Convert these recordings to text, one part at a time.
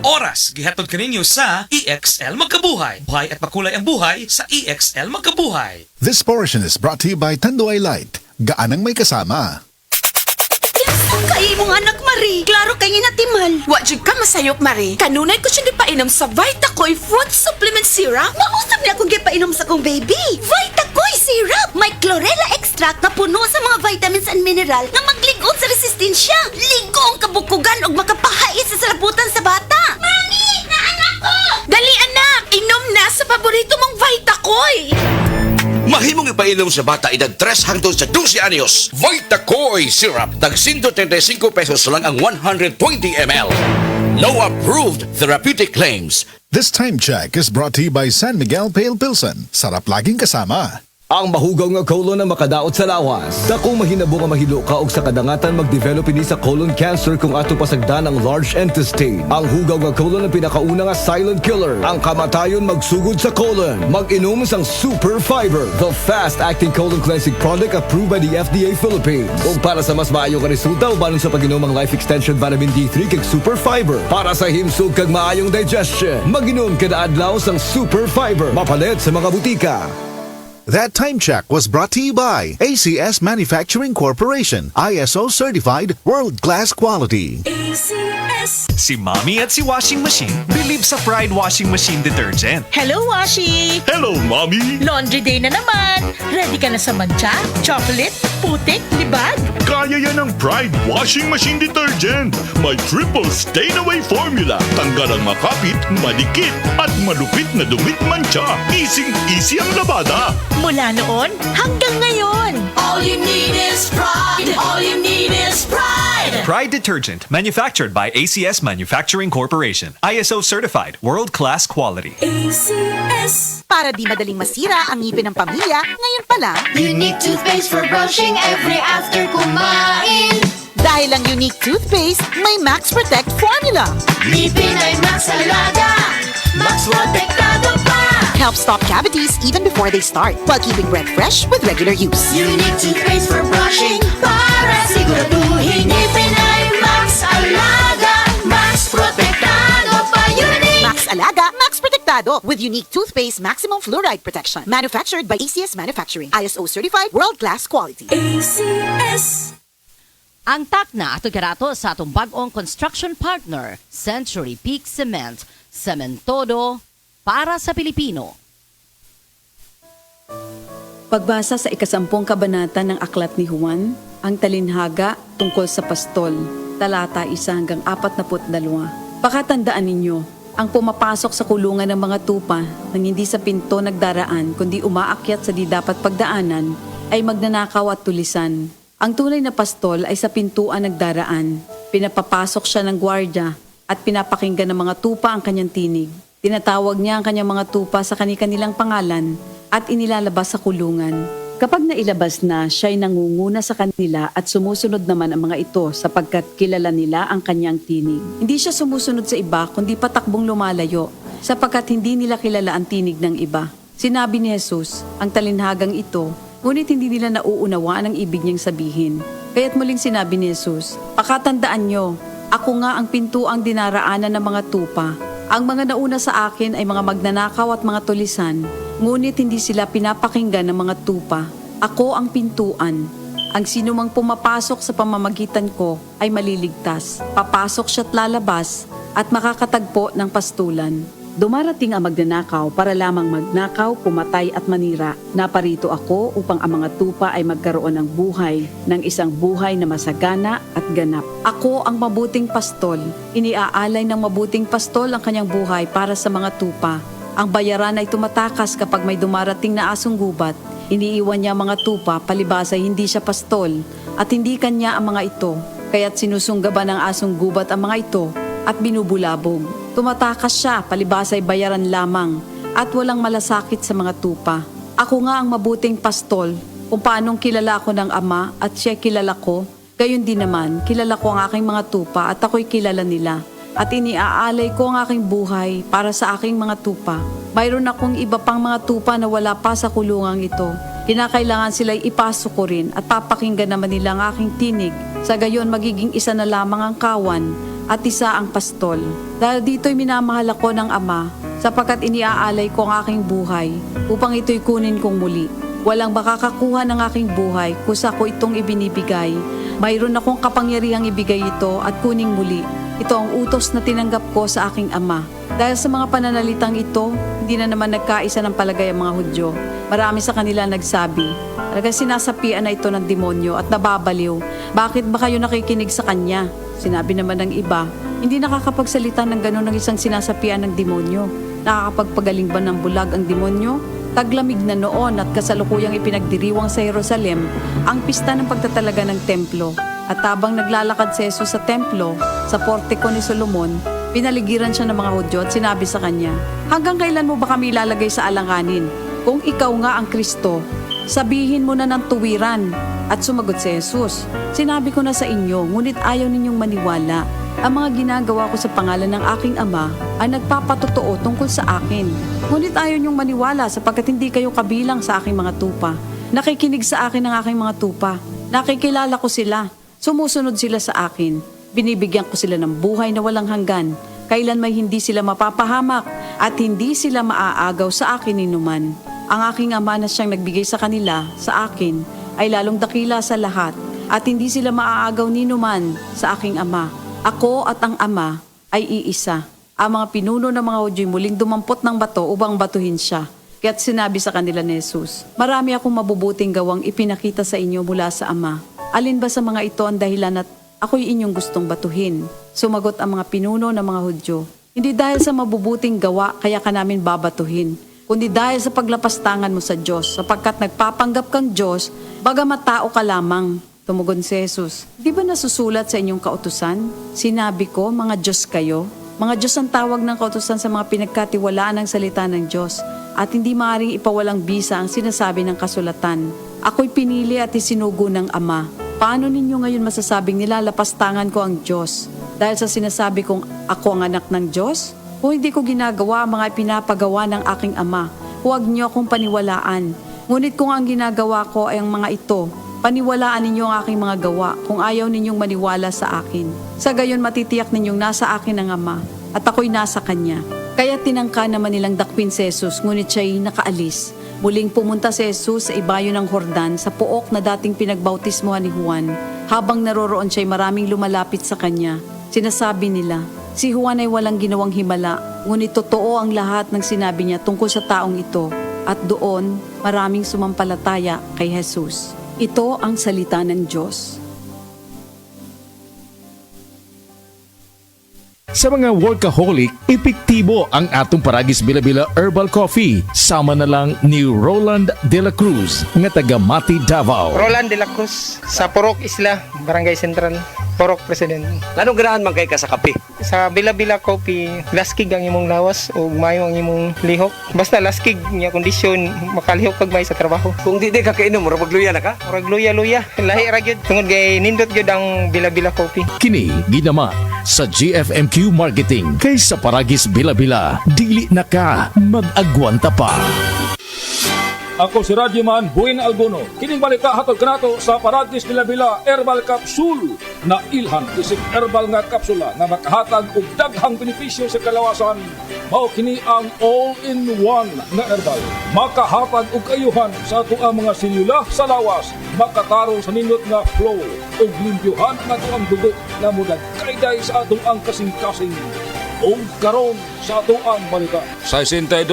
oras gihatod kaninyo sa EXL Magkabuhay. Buhay at makulay ang buhay sa EXL Magkabuhay. This portion is brought to you by Tanduay Light. Gaanang may kasama. Kay mong anak, Marie. Klaro kay natimal. Wa jud ka masayop, Marie. Kanunay ko siya painom sa Vitacoy Fruit Supplement Syrup. Mausap niya akong gipainom sa kong baby. Vitacoy syrup. May chlorella extract na puno sa mga vitamins and mineral na magligon sa resistensya. Ligo ang kabukugan o makapahais sa salabutan sa bata. Mami! Naanak ko! Dali, anak! Inom na sa paborito mong Vitacoy! Mahimong ipainom sa bata edad 3 hangtod sa 12 anyos. Vitacoy Syrup. Tag 135 pesos lang ang 120 ml. No approved therapeutic claims. This time check is brought to you by San Miguel Pale Pilsen. Sarap laging kasama. Ang mahugaw nga colon na makadaot sa lawas. Dako mahinabo nga mahilo ka og sa kadangatan mag-develop ini sa colon cancer kung ato pasagdan ang large intestine. Ang hugaw nga colon ang pinakauna nga silent killer. Ang kamatayon magsugod sa colon. Mag-inom sang Super Fiber, the fast-acting colon cleansing product approved by the FDA Philippines. Ug para sa mas maayo nga resulta ubanon sa pag-inom ang Life Extension Vitamin D3 kag Super Fiber. Para sa himsog kag maayong digestion, mag-inom kada adlaw sang Super Fiber. Mapalit sa mga butika. That time check was brought to you by ACS Manufacturing Corporation. ISO certified world-class quality. Si Mommy at si Washing Machine believe sa Pride Washing Machine Detergent. Hello, Washi! Hello, Mommy! Laundry day na naman! Ready ka na sa mancha, chocolate, putik, libag? Kaya yan ang Pride Washing Machine Detergent. May triple stain-away formula. Tanggal ang makapit, malikit, at malupit na dumit mancha. Easy ang labada. Mula noon hanggang ngayon. All you need is pride. All you need is pride. Pride Detergent, manufactured by ACS Manufacturing Corporation. ISO certified, world-class quality. Para di madaling masira ang ngipin ng pamilya, ngayon pa lang, Unique toothpaste for brushing every after kumain. dahil ang unique toothpaste, may Max Protect formula. Ngipin ay Max Alaga. Max Protektado pa. Helps stop cavities even before they start, while keeping breath fresh with regular use. Unique toothpaste for brushing para siguraduhin ngipin ay Max Alaga. Max Protektado pa. Unique. Max Alaga, Max Protectado with unique toothpaste maximum fluoride protection. Manufactured by ACS Manufacturing. ISO certified world-class quality. Ang takna ato karato sa atong bag-ong construction partner, Century Peak Cement, Cementodo para sa Pilipino. Pagbasa sa ikasampung kabanata ng Aklat ni Juan, ang talinhaga tungkol sa pastol, talata 1 hanggang 42. Pakatandaan ninyo, ang pumapasok sa kulungan ng mga tupa nang hindi sa pinto nagdaraan kundi umaakyat sa di dapat pagdaanan ay magnanakaw at tulisan. Ang tunay na pastol ay sa pintuan nagdaraan. Pinapapasok siya ng gwardya at pinapakinggan ng mga tupa ang kanyang tinig. Tinatawag niya ang kanyang mga tupa sa kanilang pangalan at inilalabas sa kulungan. Kapag nailabas na, siya ay nangunguna sa kanila at sumusunod naman ang mga ito sapagkat kilala nila ang kanyang tinig. Hindi siya sumusunod sa iba kundi patakbong lumalayo sapagkat hindi nila kilala ang tinig ng iba. Sinabi ni Jesus, ang talinhagang ito, ngunit hindi nila nauunawaan ang ibig niyang sabihin. Kaya't muling sinabi ni Jesus, pakatandaan nyo, ako nga ang pintuang dinaraanan ng mga tupa. Ang mga nauna sa akin ay mga magnanakaw at mga tulisan, ngunit hindi sila pinapakinggan ng mga tupa. Ako ang pintuan. Ang sinumang pumapasok sa pamamagitan ko ay maliligtas. Papasok siya't lalabas at makakatagpo ng pastulan. Dumarating ang magnanakaw para lamang magnakaw, pumatay at manira. Naparito ako upang ang mga tupa ay magkaroon ng buhay, ng isang buhay na masagana at ganap. Ako ang mabuting pastol. Iniaalay ng mabuting pastol ang kanyang buhay para sa mga tupa. Ang bayaran ay tumatakas kapag may dumarating na asong gubat. Iniiwan niya ang mga tupa, palibas ay hindi siya pastol at hindi kanya ang mga ito. Kaya't sinusunggaban ng asong gubat ang mga ito at binubulabog. Tumatakas siya, palibas ay bayaran lamang at walang malasakit sa mga tupa. Ako nga ang mabuting pastol, kung paanong kilala ko ng Ama at siya kilala ko, gayon din naman, kilala ko ang aking mga tupa at ako'y kilala nila. At iniaalay ko ang aking buhay para sa aking mga tupa. Mayroon akong iba pang mga tupa na wala pa sa kulungang ito. Kinakailangan sila'y ipasok ko rin at papakinggan naman nila ang aking tinig. Sa gayon magiging isa na lamang ang kawan at isa ang pastol. Dahil dito'y minamahal ako ng Ama, sapagkat iniaalay ko ang aking buhay upang ito'y kunin kong muli. Walang makakakuha ng aking buhay kusa ko itong ibinibigay. Mayroon akong kapangyarihang ibigay ito at kuning muli. Ito ang utos na tinanggap ko sa aking Ama. Dahil sa mga pananalitang ito, hindi na naman nagkaisa ng palagay ang mga Hudyo. Marami sa kanila nagsabi, talagang sinasapian na ito ng demonyo at nababaliw. Bakit ba kayo nakikinig sa kanya? Sinabi naman ng iba, hindi nakakapagsalita ng gano'n ng isang sinasapian ng demonyo. Nakakapagpagaling ba ng bulag ang demonyo? Taglamig na noon at kasalukuyang ipinagdiriwang sa Jerusalem ang pista ng pagtatalaga ng templo. At habang naglalakad si Jesus sa templo, sa portiko ni Solomon, pinaligiran siya ng mga Hudyo at sinabi sa kanya, hanggang kailan mo ba kami ilalagay sa alanganin? Kung ikaw nga ang Kristo, sabihin mo na ng tuwiran. At sumagot si Jesus, sinabi ko na sa inyo, ngunit ayaw ninyong maniwala. Ang mga ginagawa ko sa pangalan ng aking Ama ay nagpapatotoo tungkol sa akin. Ngunit ayaw ninyong maniwala sapagkat hindi kayo kabilang sa aking mga tupa. Nakikinig sa akin ang aking mga tupa. Nakikilala ko sila. Sumusunod sila sa akin. Binibigyan ko sila ng buhay na walang hanggan. Kailan may hindi sila mapapahamak at hindi sila maaagaw sa akin ninuman. Ang aking Ama na siyang nagbigay sa kanila, sa akin, ay lalong dakila sa lahat at hindi sila maaagaw ninuman sa aking Ama. Ako at ang Ama ay iisa. Ang mga pinuno ng mga Hudyo muling dumampot ng bato upang batuhin siya. Kaya't sinabi sa kanila ni Jesus, marami akong mabubuting gawang ipinakita sa inyo mula sa Ama. Alin ba sa mga ito ang dahilan at ako'y inyong gustong batuhin? Sumagot ang mga pinuno ng mga Hudyo, hindi dahil sa mabubuting gawa kaya ka namin babatuhin, kundi dahil sa paglapastangan mo sa Diyos, sapagkat nagpapanggap kang Diyos, bagamat tao ka lamang. Tumugon si Jesus, di ba nasusulat sa inyong kautusan? Sinabi ko, mga Diyos kayo. Mga Diyos ang tawag ng kautusan sa mga pinagkatiwalaan ng salita ng Diyos, at hindi maaaring ipawalang bisa ang sinasabi ng kasulatan. Ako'y pinili at isinugo ng Ama. Paano ninyo ngayon masasabing nilalapastangan ko ang Diyos? Dahil sa sinasabi kong ako ang anak ng Diyos? Kung hindi ko ginagawa ang mga pinapagawa ng aking Ama, huwag niyo akong paniwalaan. Ngunit kung ang ginagawa ko ay ang mga ito, paniwalaan ninyo ang aking mga gawa kung ayaw ninyong maniwala sa akin. Sa gayon matitiyak ninyong nasa akin ang Ama at ako'y nasa Kanya. Kaya tinangka naman nilang dakpin si Jesus, ngunit siya'y nakaalis. Muling pumunta si Jesus sa ibayo ng Jordan sa pook na dating pinagbautismohan ni Juan. Habang naroroon siya'y maraming lumalapit sa kanya. Sinasabi nila, si Juan ay walang ginawang himala, ngunit totoo ang lahat ng sinabi niya tungkol sa taong ito. At doon, maraming sumampalataya kay Jesus. Ito ang salita ng Diyos. Sa mga workaholic, epektibo ang atong Paragis Bila-Bila Herbal Coffee. Sama na lang ni Roland De La Cruz, nga taga Mati, Davao. Roland De La Cruz, sa Purok Isla, Barangay Central, Purok President. Anong ganahan man kay ka sa kape? Sa Bila-Bila Coffee, laskig ang imong lawas o mayo ang imong lihok. Basta laskig niya kondisyon, makalihok kag may sa trabaho. Kung di ka kainom, mura magluya na ka? Murag luya-luya, lahi ra gyud. Tungod kay nindot gyud ang Bila-Bila Coffee. Kini ginama sa GFMQ Marketing. Kay sa Paragis Bila-Bila, dili na ka mag-agwanta pa. Ako si Radyoman Buin Albono. Kining balita hatod kanato sa Paragis Bila-Bila Herbal Capsule na ilhan isip herbal nga kapsula nga makahatag og daghang benepisyo sa kalawasan. Mao kini ang all-in-one na herbal. Makahatag og ayuhan sa ato ang mga selula sa lawas, makatarong sa nindot nga flow ug limpyuhan nga ato ang dugo nga mudagkayday sa atong ang kasing-kasing. O karon sa atuang balita. 62%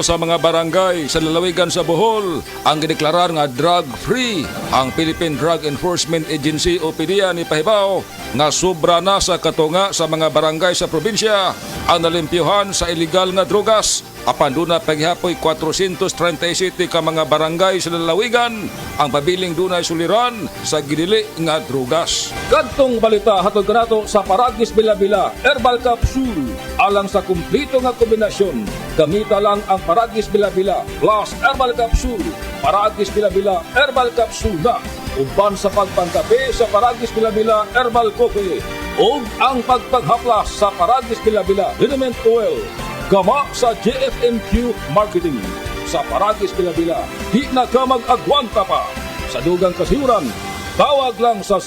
sa mga barangay sa lalawigan sa Bohol ang gideklarar nga drug-free. Ang Philippine Drug Enforcement Agency o PDEA ni pahibaw nga sobra na sa katunga sa mga barangay sa probinsya ang nalimpyuhan sa illegal nga drogas. Apan duna paghihapoy 437 ka mga barangay sa lalawigan ang pabiling dunay suliran sa gidili nga drogas. Kadtong balita hatod kanato sa Paragis Bila-Bila Herbal Capsule alang sa kumplito nga kombinasyon. Gamita lang ang Paragis Bila-Bila plus Herbal Capsule. Paragis Bila-Bila Herbal Capsule na uban sa pagpangkape sa Paragis Bila-Bila Herbal Coffee ug ang pagpaghaplas sa Paragis Bila-Bila Liniment Oil. Gama sa JFMQ Marketing. Sa Paragis Bila-Bila, di na ka mag-agwanta pa. Sa dugang kasiuran, tawag lang sa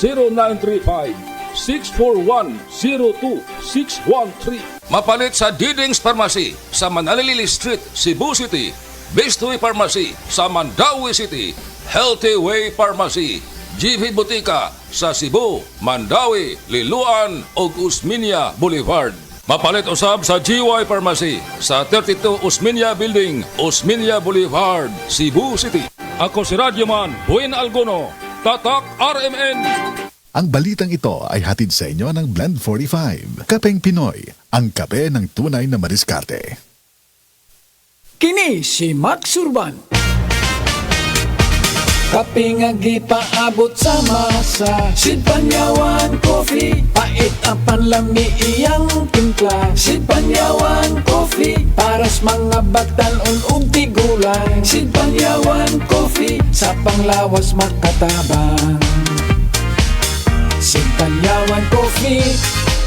641-02-613. Mapalit sa Diding's Pharmacy sa Manalili Street, Cebu City. Best Way Pharmacy sa Mandaue City. Healthy Way Pharmacy, GV Botica sa Cebu, Mandaue, Liloan ug Osmeña Boulevard. Mapalit usab sa GY Pharmacy sa 32 Osmeña Building, Osmeña Boulevard, Cebu City. Ako si Radyoman Buin Algono, Tatak RMN. Ang balitang ito ay hatid sa inyo ng Blend 45. Kapeng Pinoy, ang kape ng tunay na madiskarte. Kini si Max Urban. Kaping paabot sa masa, Sid Panyawan Coffee, pait apan lami iyang timpla. Sid Panyawan Coffee, paras mga batanon ug tigulang. Sid Panyawan Coffee, sa panglawas makatabang. Sid Panyawan Coffee,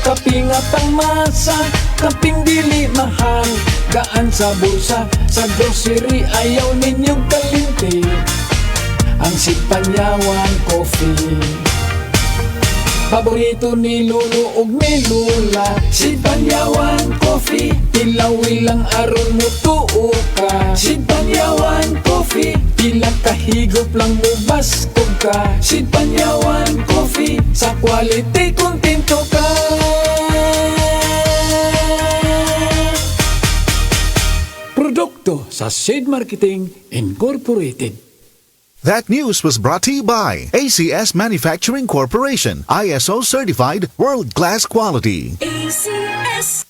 kaping atang masa, kaping dili mahal. Gaan sa bulsa, sa grocery ayaw ninyong kalinti. Ang Sid Panyawan Coffee, paborito ni Lolo ug ni Lula. Sid Panyawan Coffee, tilawi lang aron mo tuo ka. Sid Panyawan Coffee, pila kahigop lang mo bastog ka. Sid Panyawan Coffee, sa quality kontento ka. Produkto sa Sid Marketing Incorporated. That news was brought to you by ACS Manufacturing Corporation, ISO certified world-class quality. ACS.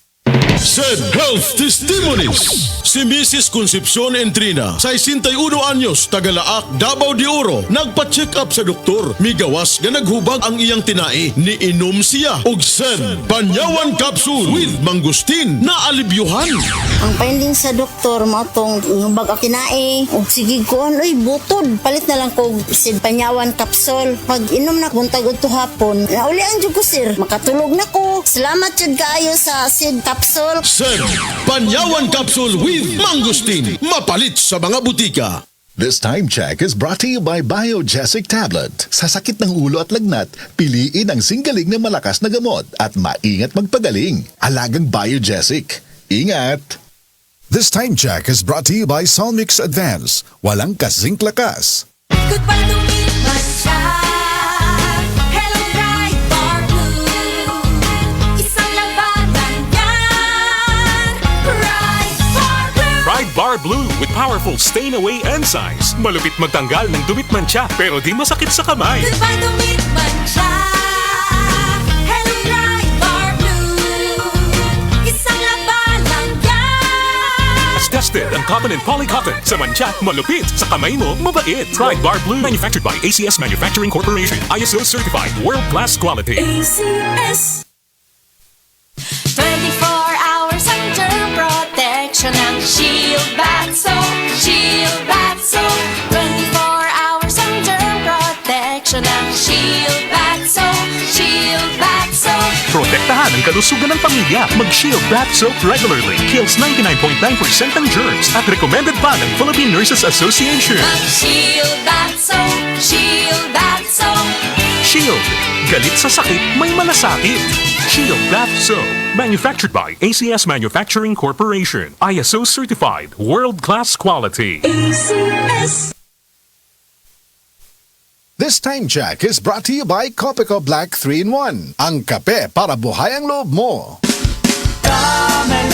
Said Health Testimonies. Si Mrs. Concepcion Entrina, 61 anyos, Tagalaak, Davao de Oro, nagpa-check up sa doktor. Migawas nga naghubag ang iyang tinai. Niinom siya og Said Panyawan Capsule with Mangustin na alibyuhan. Ang finding sa doktor mo itong hubag ang tinai. O sige ko, ano'y butod. Palit na lang ko Said Panyawan Capsule. Pag inom na buntag ito hapon, nauli ang dyan ko sir. Makatulog na ko. Salamat yun kaayo sa Said Capsule. Said Panyawan Capsule with Mangustin. Mapalit sa mga butika. This time check is brought to you by Biogesic Tablet. Sa sakit ng ulo at lagnat, piliin ang singgaling na malakas na gamot at maingat magpagaling. Alagang Biogesic. Ingat! This time check is brought to you by Solmix Advance. Walang kasing lakas. Goodbye to me, Mancha. Hello, bright bar blue. Isang labanan yan. Bright bar blue. Pride Bar Blue with powerful stain-away enzymes. Malupit magtanggal ng dumit mancha pero di masakit sa kamay. Goodbye to me, Mancha. Hello, bright bar blue. Isang labanan yan. As tested ang cotton and polycotton sa mancha, malupit sa kamay mo, mabait. Pride Bar Blue, manufactured by ACS Manufacturing Corporation. ISO certified world-class quality. ACS. 24 hours ang germ protection ng Shield Bath Soap. Shield Bath Soap. 24 hours ang germ protection ng Shield Bath Soap. Shield Bath Soap. Protektahan ang kalusugan ng pamilya. Mag-Shield Bath Soap regularly. Kills 99.9% ng germs at recommended pa ng Philippine Nurses Association. Mag-Shield Bath Soap. Shield Bath Soap. Shield. Galit sa sakit, may malasakit. Shield Bath Soap. Manufactured by ACS Manufacturing Corporation. ISO certified world-class quality. ACS. This time check is brought to you by Copico Black 3-in-1. Ang kape para buhay ang loob mo. Camel,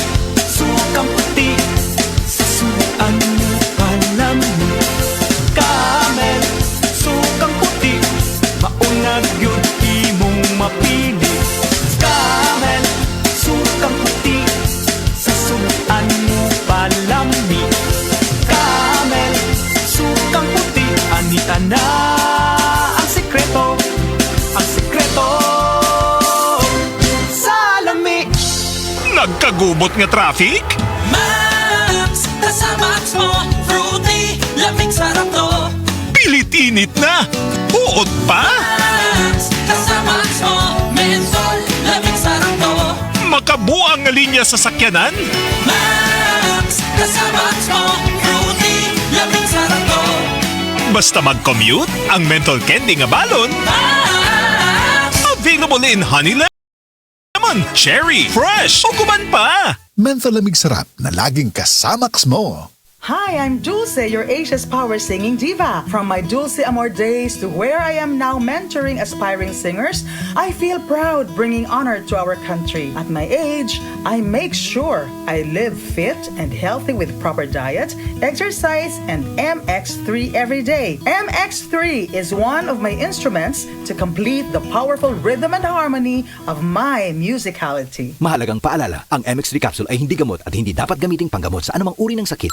sukang puti, susuan mo palamig. Camel, sukang puti, maunag yun imong mapili. Camel, sukang puti, susuan mo palamig. Camel, sukang puti, anita na ang sekreto sa lami. Nagkagubot nga traffic? Max, kasamax mo, fruity, lamig sarap to. Pilit-init na! Uot pa? Max, kasamax mo, menthol, lamig sarap to. Makabuang nga linya sa sakyanan? Max, kasamax mo, fruity, lamig sarap to. Basta mag-commute, ang menthol candy nga balon. Available in honey lemon, cherry, fresh, o kuman pa. Mentholamig sarap na laging kasamax mo. Hi, I'm Dulce, your Asia's power singing diva. From my Dulce Amor days to where I am now mentoring aspiring singers, I feel proud bringing honor to our country. At my age, I make sure I live fit and healthy with proper diet, exercise, and MX3 every day. MX3 is one of my instruments to complete the powerful rhythm and harmony of my musicality. Mahalagang paalala, ang MX3 capsule ay hindi gamot at hindi dapat gamiting panggamot sa anumang uri ng sakit.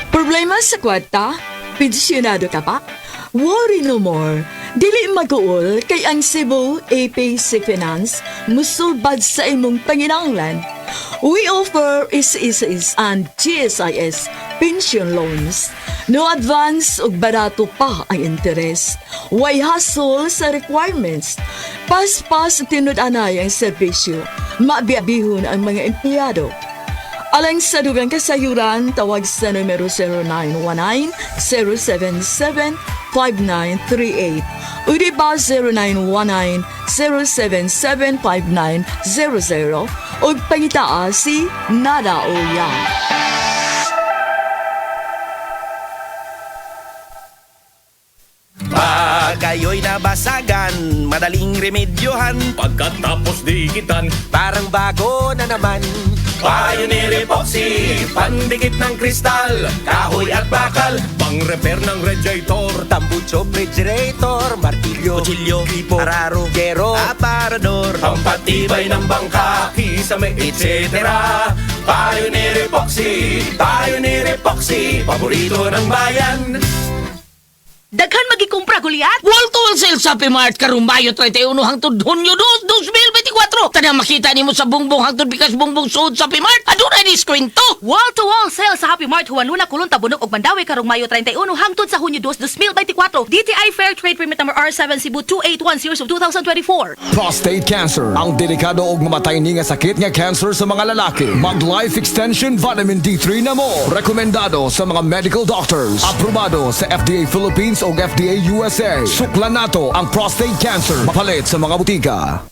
Problema sa kwarta? Pensyonado ka pa? Worry no more. Dili mag-uol kay ang Cebu APC Finance musulbad sa imong panginahanglan. We offer SSS and GSIS pension loans. No advance ug barato pa ang interes. Way hassle sa requirements. Pas-pas tinud-anay ang serbisyo. Mabiabihon ang mga empleyado. Alang sa dugang kasayuran, tawag sa numero 0919-077-5938 o diba 0919-077-5900 o pangitaa si Nada Oya. Pag kayo'y nabasagan, madaling remedyohan. Pagkatapos dikitan, parang bago na naman. Pioneer Epoxy, pandikit ng kristal, kahoy at bakal, pang-repair ng radiator, tambucho, refrigerator, martilyo, kutsilyo, gripo, araro, gero, aparador, pampatibay ng bangka, kisame, etc. Pioneer Epoxy, paborito ng bayan. Daghan magikumpra guliat? Walto wholesale sa Pimart karong Mayo 31 hangtod Hunyo 2, 2024. Tanang makita nimo sa bungbong hangtod bikas bungbong suod sa Pimart. Adunay diskwento. Walto wholesale sa Happy Mart Huanuna Kulon Tabunok ug Mandawi karong Mayo 31 hangtod sa Hunyo 2, 2024. DTI Fair Trade Permit number R7 Cebu 2810 of 2024. Prostate cancer, ang delikado ug mamatay ni nga sakit nga cancer sa mga lalaki. Mag life extension vitamin D3 na mo. Rekomendado sa mga medical doctors. Aprobado sa FDA Philippines o FDA USA. Suklan nato ang prostate cancer. Mapalit sa mga butika.